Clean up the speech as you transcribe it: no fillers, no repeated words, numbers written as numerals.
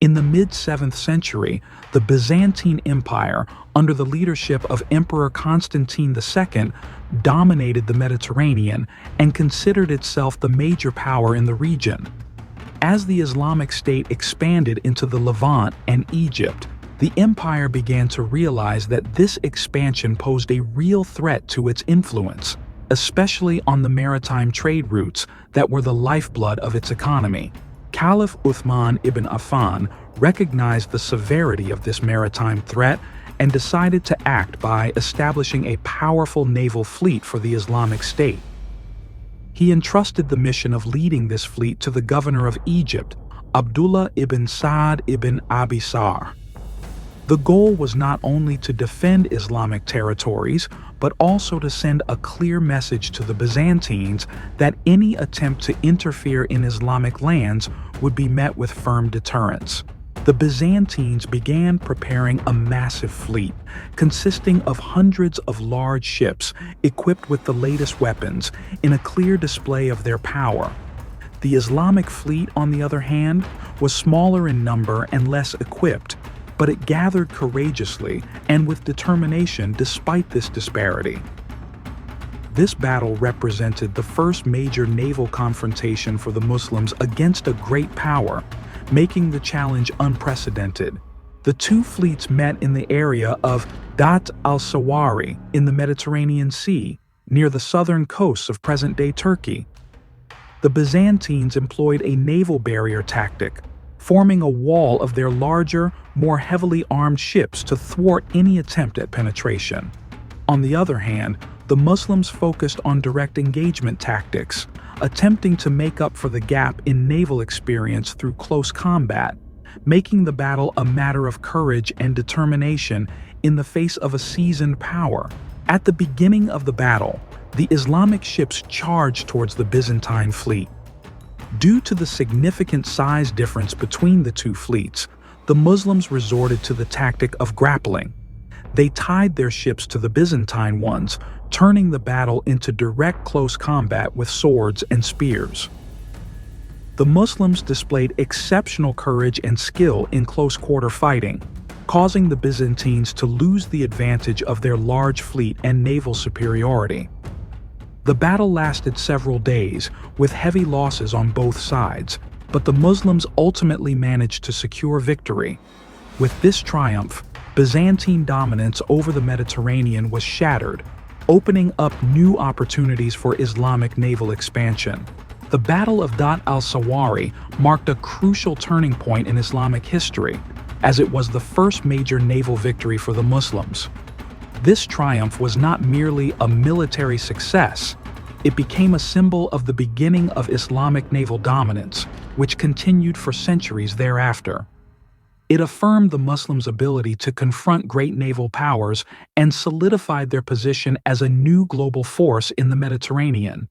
In the mid-7th century, the Byzantine Empire, under the leadership of Emperor Constantine II, dominated the Mediterranean and considered itself the major power in the region. As the Islamic State expanded into the Levant and Egypt, the empire began to realize that this expansion posed a real threat to its influence, especially on the maritime trade routes that were the lifeblood of its economy. Caliph Uthman ibn Affan recognized the severity of this maritime threat and decided to act by establishing a powerful naval fleet for the Islamic State. He entrusted the mission of leading this fleet to the governor of Egypt, Abdullah ibn Saad ibn Abi Sar. The goal was not only to defend Islamic territories, but also to send a clear message to the Byzantines that any attempt to interfere in Islamic lands would be met with firm deterrence. The Byzantines began preparing a massive fleet, consisting of hundreds of large ships equipped with the latest weapons, in a clear display of their power. The Islamic fleet, on the other hand, was smaller in number and less equipped, but it gathered courageously and with determination despite this disparity. This battle represented the first major naval confrontation for the Muslims against a great power, making the challenge unprecedented. The two fleets met in the area of Dhat al-Sawari in the Mediterranean Sea, near the southern coasts of present-day Turkey. The Byzantines employed a naval barrier tactic, forming a wall of their larger, more heavily armed ships to thwart any attempt at penetration. On the other hand, the Muslims focused on direct engagement tactics, attempting to make up for the gap in naval experience through close combat, making the battle a matter of courage and determination in the face of a seasoned power. At the beginning of the battle, the Islamic ships charged towards the Byzantine fleet. Due to the significant size difference between the two fleets, the Muslims resorted to the tactic of grappling. They tied their ships to the Byzantine ones, turning the battle into direct close combat with swords and spears. The Muslims displayed exceptional courage and skill in close-quarter fighting, causing the Byzantines to lose the advantage of their large fleet and naval superiority. The battle lasted several days, with heavy losses on both sides, but the Muslims ultimately managed to secure victory. With this triumph, Byzantine dominance over the Mediterranean was shattered, opening up new opportunities for Islamic naval expansion. The Battle of Dhat al-Sawari marked a crucial turning point in Islamic history, as it was the first major naval victory for the Muslims. This triumph was not merely a military success, it became a symbol of the beginning of Islamic naval dominance, which continued for centuries thereafter. It affirmed the Muslims' ability to confront great naval powers and solidified their position as a new global force in the Mediterranean.